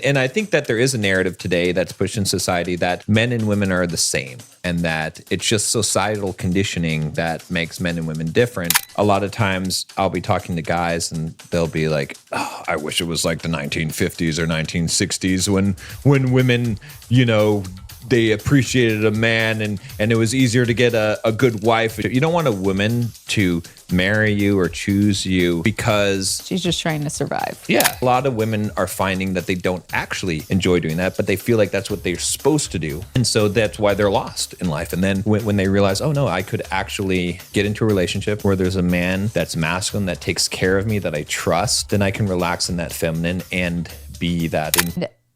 And I think that there is a narrative today that's pushed in society that men and women are the same and that it's just societal conditioning that makes men and women different. A lot of times I'll be talking to guys and they'll be like, oh, I wish it was like the 1950s or 1960s when women, they appreciated a man and it was easier to get a good wife. You don't want a woman to marry you or choose you because she's just trying to survive. Yeah. A lot of women are finding that they don't actually enjoy doing that, but they feel like that's what they're supposed to do. And so that's why they're lost in life. And then when they realize, oh no, I could actually get into a relationship where there's a man that's masculine, that takes care of me, that I trust, then I can relax in that feminine and be that.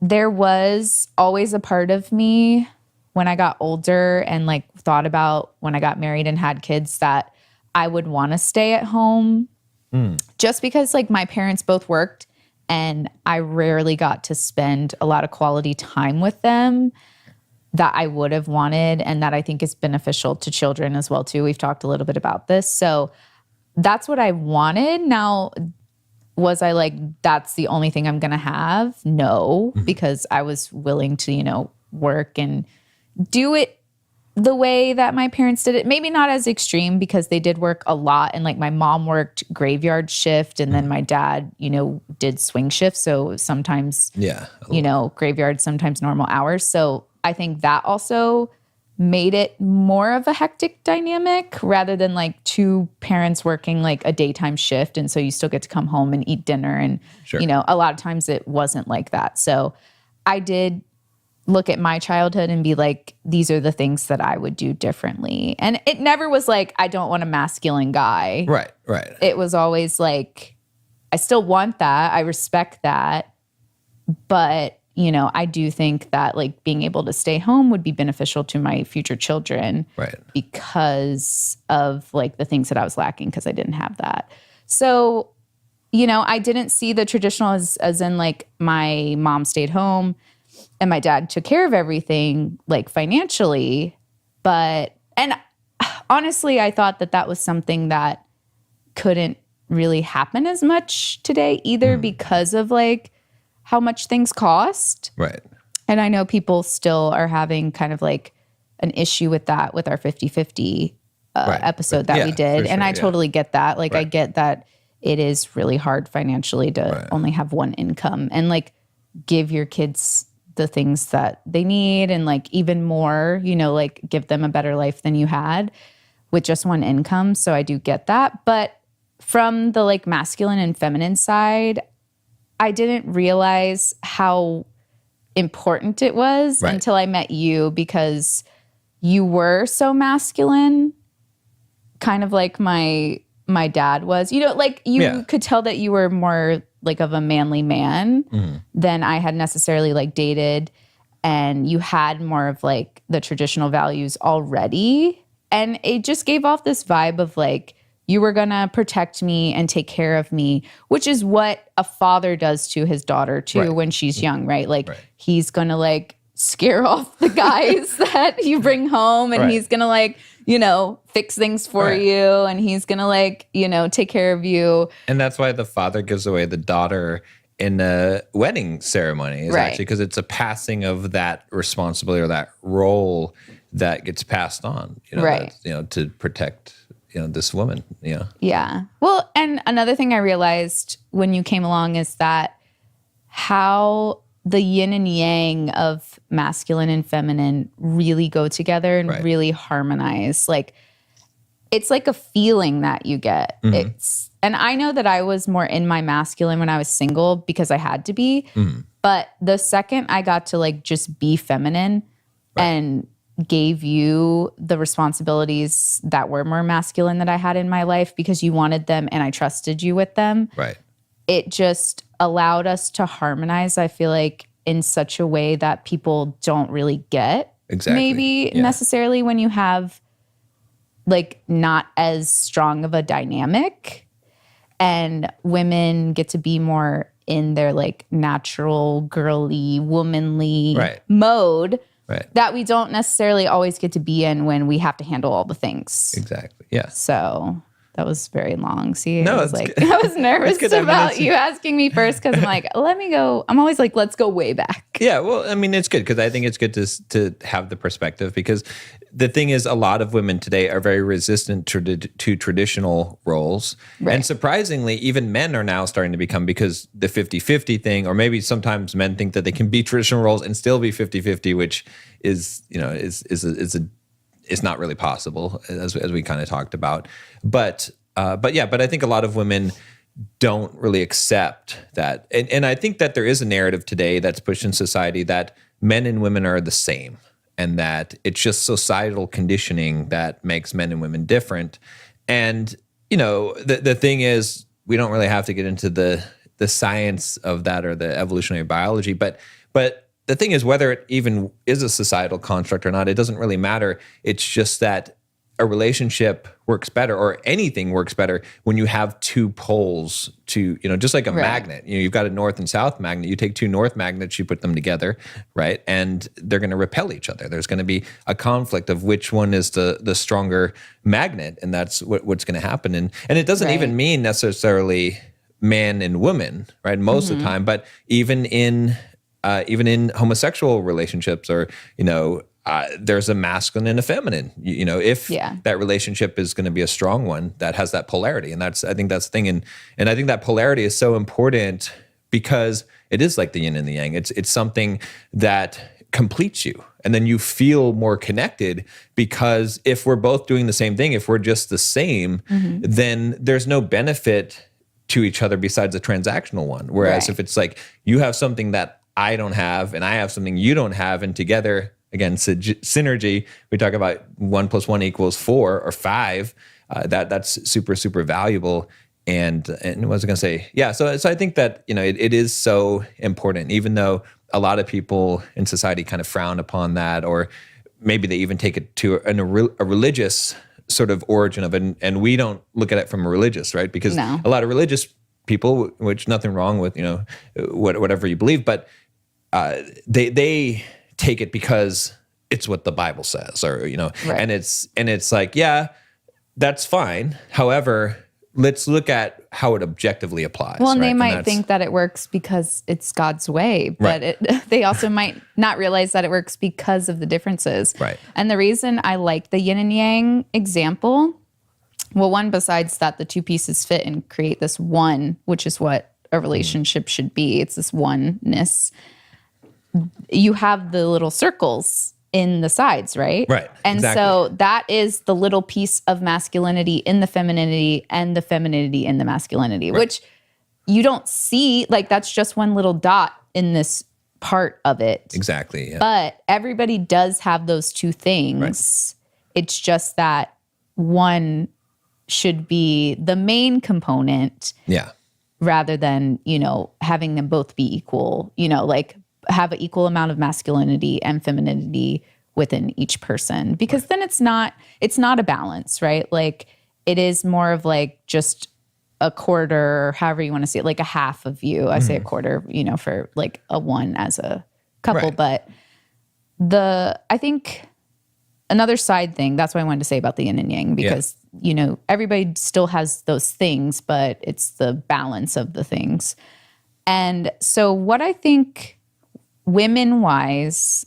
There was always a part of me when I got older and like thought about when I got married and had kids that I would want to stay at home just because like my parents both worked and I rarely got to spend a lot of quality time with them that I would have wanted and that I think is beneficial to children as well too. We've talked a little bit about this. So that's what I wanted. Now, was I like, that's the only thing I'm going to have? No, because I was willing to, work and do it the way that my parents did it. Maybe not as extreme because they did work a lot. And like my mom worked graveyard shift and then my dad, did swing shift. So sometimes, graveyard, sometimes normal hours. So I think that also made it more of a hectic dynamic rather than like two parents working like a daytime shift. And so you still get to come home and eat dinner. And, a lot of times it wasn't like that. So I did look at my childhood and be like, these are the things that I would do differently. And it never was like, I don't want a masculine guy. Right. It was always like, I still want that. I respect that. But I do think that like being able to stay home would be beneficial to my future children because of like the things that I was lacking because I didn't have that. So, I didn't see the traditional as in like my mom stayed home and my dad took care of everything like financially. And honestly, I thought that was something that couldn't really happen as much today either because of like how much things cost. Right. And I know people still are having kind of like an issue with that with our 50-50 episode that we did. And I totally get that. Like I get that it is really hard financially to only have one income and like give your kids the things that they need and like even more, like give them a better life than you had with just one income. So I do get that. But from the like masculine and feminine side, I didn't realize how important it was until I met you because you were so masculine, kind of like my dad was. Like you could tell that you were more like of a manly man than I had necessarily like dated, and you had more of like the traditional values already. And it just gave off this vibe of like, you were going to protect me and take care of me, which is what a father does to his daughter too when she's young, right? Like he's going to like scare off the guys that you bring home and he's going to like, fix things for you and he's going to like, take care of you. And that's why the father gives away the daughter in a wedding ceremony is actually because it's a passing of that responsibility or that role that gets passed on, to protect this woman, Yeah. Well, and another thing I realized when you came along is that how the yin and yang of masculine and feminine really go together and really harmonize. Like, it's like a feeling that you get. And I know that I was more in my masculine when I was single because I had to be. But the second I got to like just be feminine and gave you the responsibilities that were more masculine that I had in my life because you wanted them and I trusted you with them. It just allowed us to harmonize, I feel like, in such a way that people don't really get. Maybe necessarily when you have like not as strong of a dynamic and women get to be more in their like natural, girly, womanly mode. That we don't necessarily always get to be in when we have to handle all the things. Exactly. Yeah. So That was very long. See, No, I was like, I was nervous about you asking me first because I'm like, let me go. I'm always like, let's go way back. Yeah, well, I mean, it's good because I think it's good to have the perspective, because the thing is, a lot of women today are very resistant to traditional roles. Right. And surprisingly, even men are now starting to become, because the 50-50 thing, or maybe sometimes men think that they can be traditional roles and still be 50-50, which is, is not really possible, as we kind of talked about. But I think a lot of women don't really accept that. And I think that there is a narrative today that's pushed in society that men and women are the same, and that it's just societal conditioning that makes men and women different. And, the thing is, we don't really have to get into the science of that or the evolutionary biology, but the thing is, whether it even is a societal construct or not, it doesn't really matter. It's just that a relationship works better, or anything works better, when you have two poles to, just like a magnet. You've got a north and south magnet. You take two north magnets, you put them together, right? And they're going to repel each other. There's going to be a conflict of which one is the stronger magnet, and that's what's going to happen. And it doesn't even mean necessarily man and woman, right? Most of the time, but even in homosexual relationships, or there's a masculine and a feminine. If that relationship is going to be a strong one, that has that polarity, and I think that's the thing. And I think that polarity is so important, because it is like the yin and the yang. It's something that completes you, and then you feel more connected, because if we're both doing the same thing, if we're just the same, then there's no benefit to each other besides a transactional one. Whereas if it's like, you have something that I don't have, and I have something you don't have, and together, again, synergy, we talk about 1 + 1 = 4 or 5. That's super, super valuable. And what was I going to say? Yeah. So I think that, it is so important, even though a lot of people in society kind of frown upon that, or maybe they even take it to a religious sort of origin of it. And we don't look at it from a religious, right? Because a lot of religious people, which nothing wrong with, whatever you believe, but they take it because it's what the Bible says, or, and it's like, yeah, that's fine. However, let's look at how it objectively applies. Well, and they might think that it works because it's God's way, but they also might not realize that it works because of the differences. Right. And the reason I like the yin and yang example, well, one, besides that the two pieces fit and create this one, which is what a relationship should be. It's this oneness. You have the little circles in the sides, right? Right. And so that is the little piece of masculinity in the femininity, and the femininity in the masculinity, which you don't see. Like, that's just one little dot in this part of it. Exactly. Yeah. But everybody does have those two things. Right. It's just that one should be the main component. Yeah. Rather than, having them both be equal, like, have an equal amount of masculinity and femininity within each person, because then it's not a balance, right? Like, it is more of like just a quarter, or however you want to see it, like a half of you. I say a quarter, for like a one as a couple. Right. But I think another side thing, that's what I wanted to say about the yin and yang, because, everybody still has those things, but it's the balance of the things. And so what I think women-wise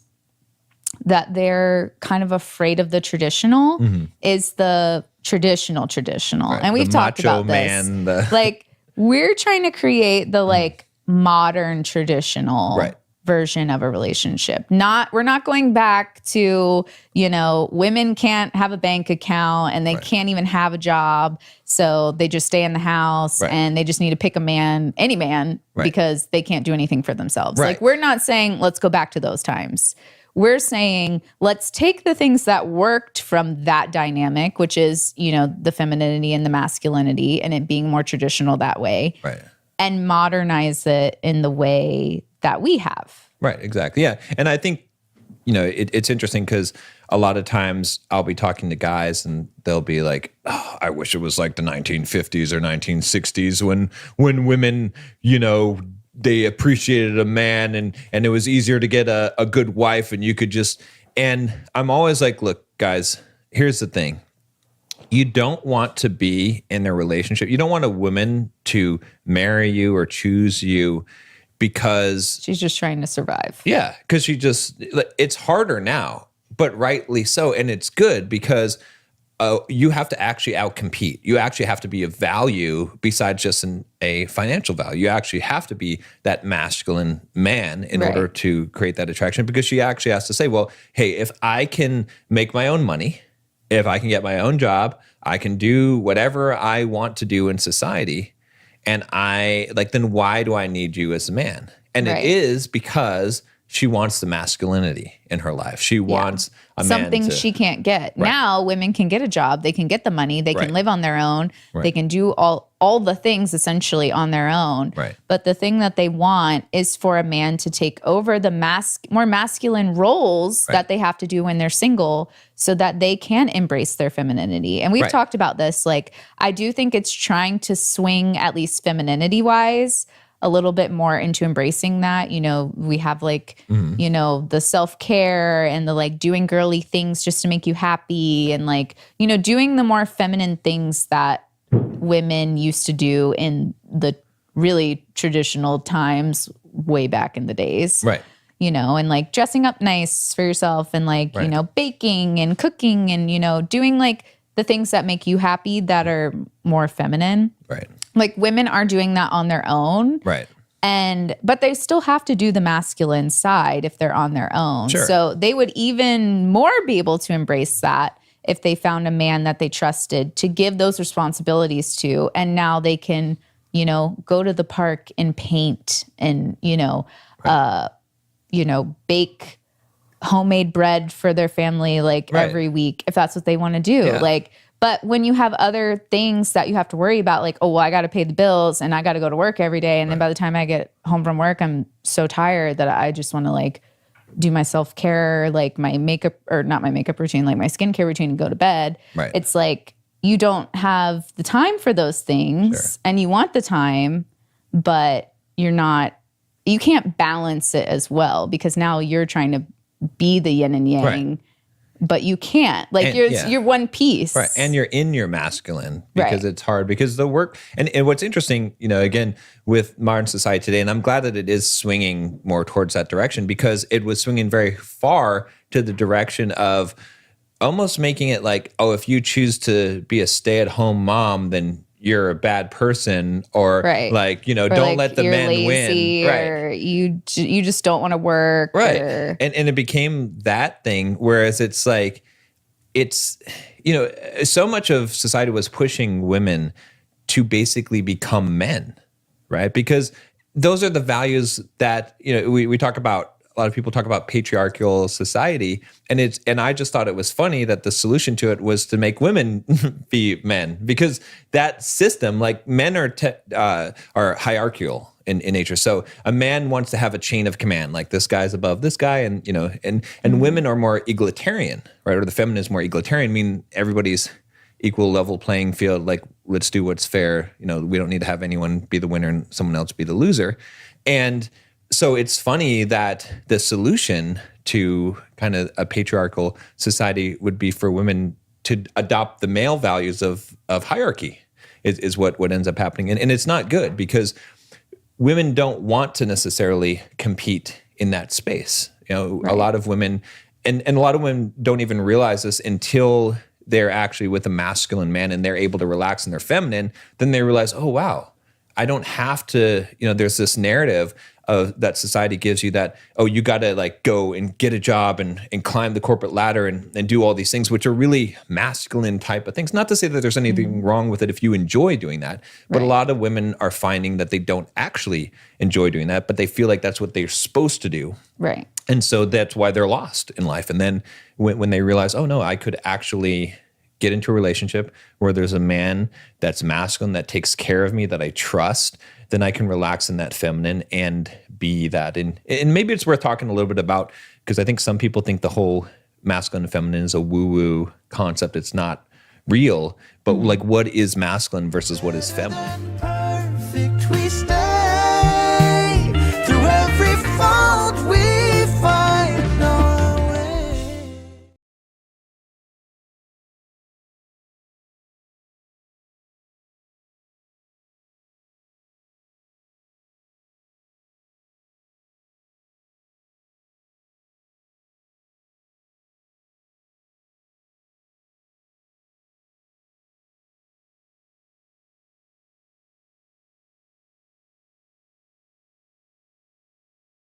that they're kind of afraid of the traditional is the traditional. Right. And we've talked about this. Like, we're trying to create the like modern traditional version of a relationship. We're not going back to, women can't have a bank account, and they can't even have a job. So they just stay in the house, and they just need to pick any man, because they can't do anything for themselves. Like, we're not saying let's go back to those times. We're saying let's take the things that worked from that dynamic, which is, the femininity and the masculinity, and it being more traditional that way, and modernize it in the way that we have. Right, exactly. Yeah. And I think, it's interesting, because a lot of times I'll be talking to guys and they'll be like, oh, I wish it was like the 1950s or 1960s when women, they appreciated a man, and it was easier to get a good wife, and you could just, and I'm always like, look, guys, here's the thing. you don't want to be in a relationship. You don't want a woman to marry you or choose you because she's just trying to survive. Yeah, because it's harder now, but rightly so. And it's good because you have to actually outcompete. You actually have to be of value besides just a financial value. You actually have to be that masculine man in order to create that attraction, because she actually has to say, well, hey, if I can make my own money, if I can get my own job, I can do whatever I want to do in society. And then why do I need you as a man? And it is because she wants the masculinity in her life. She wants a man something she can't get. Right. Now women can get a job, they can get the money, they can live on their own, they can do all the things essentially on their own. Right. But the thing that they want is for a man to take over the more masculine roles that they have to do when they're single so that they can embrace their femininity. And we've talked about this. Like, I do think it's trying to swing, at least femininity wise, a little bit more into embracing that. You know, we have you know, the self-care and the like doing girly things just to make you happy, and like, you know, doing the more feminine things that women used to do in the really traditional times way back in the days. Right. You know, and like dressing up nice for yourself and like, you know, baking and cooking and, you know, doing like the things that make you happy that are more feminine. Right. Like, women are doing that on their own. Right. But they still have to do the masculine side if they're on their own. Sure. So they would even more be able to embrace that if they found a man that they trusted to give those responsibilities to. And now they can, you know, go to the park and paint and, you know, bake homemade bread for their family like every week if that's what they want to do. Yeah. Like, but when you have other things that you have to worry about, like, oh, well, I got to pay the bills and I got to go to work every day. And then by the time I get home from work, I'm so tired that I just want to like do my self-care, like my makeup, or not my makeup routine, like my skincare routine, and go to bed. Right. It's like you don't have the time for those things and you want the time, but you can't balance it as well because now you're trying to be the yin and yang. But you can't. Like, you're one piece. Right. And you're in your masculine because it's hard. Because the work, and what's interesting, you know, again, with modern society today, and I'm glad that it is swinging more towards that direction, because it was swinging very far to the direction of almost making it like, oh, if you choose to be a stay-at-home mom, then you're a bad person, or like, you know, or don't let the men win. Or you just don't want to work. Right. Or, and it became that thing, whereas it's like, it's, you know, so much of society was pushing women to basically become men, right? Because those are the values that, you know, we talk about. A lot of people talk about patriarchal society, and I just thought it was funny that the solution to it was to make women be men, because that system, like, men are hierarchical in nature. So a man wants to have a chain of command, like this guy's above this guy, and you know, and women are more egalitarian, right? Or the feminine is more egalitarian, meaning everybody's equal level playing field. Like, let's do what's fair. You know, we don't need to have anyone be the winner and someone else be the loser, and so it's funny that the solution to kind of a patriarchal society would be for women to adopt the male values of hierarchy is what ends up happening. And it's not good, because women don't want to necessarily compete in that space. You know, a lot of women, and a lot of women don't even realize this until they're actually with a masculine man and they're able to relax in their feminine. Then they realize, oh, wow, I don't have to, you know, there's this narrative that society gives you that, oh, you got to like go and get a job and climb the corporate ladder and do all these things, which are really masculine type of things. Not to say that there's anything wrong with it if you enjoy doing that, but a lot of women are finding that they don't actually enjoy doing that, but they feel like that's what they're supposed to do. Right. And so that's why they're lost in life. And then when they realize, oh no, I could actually get into a relationship where there's a man that's masculine, that takes care of me, that I trust, then I can relax in that feminine and be that. And maybe it's worth talking a little bit about, because I think some people think the whole masculine and feminine is a woo-woo concept. It's not real, but like, what is masculine versus what is feminine?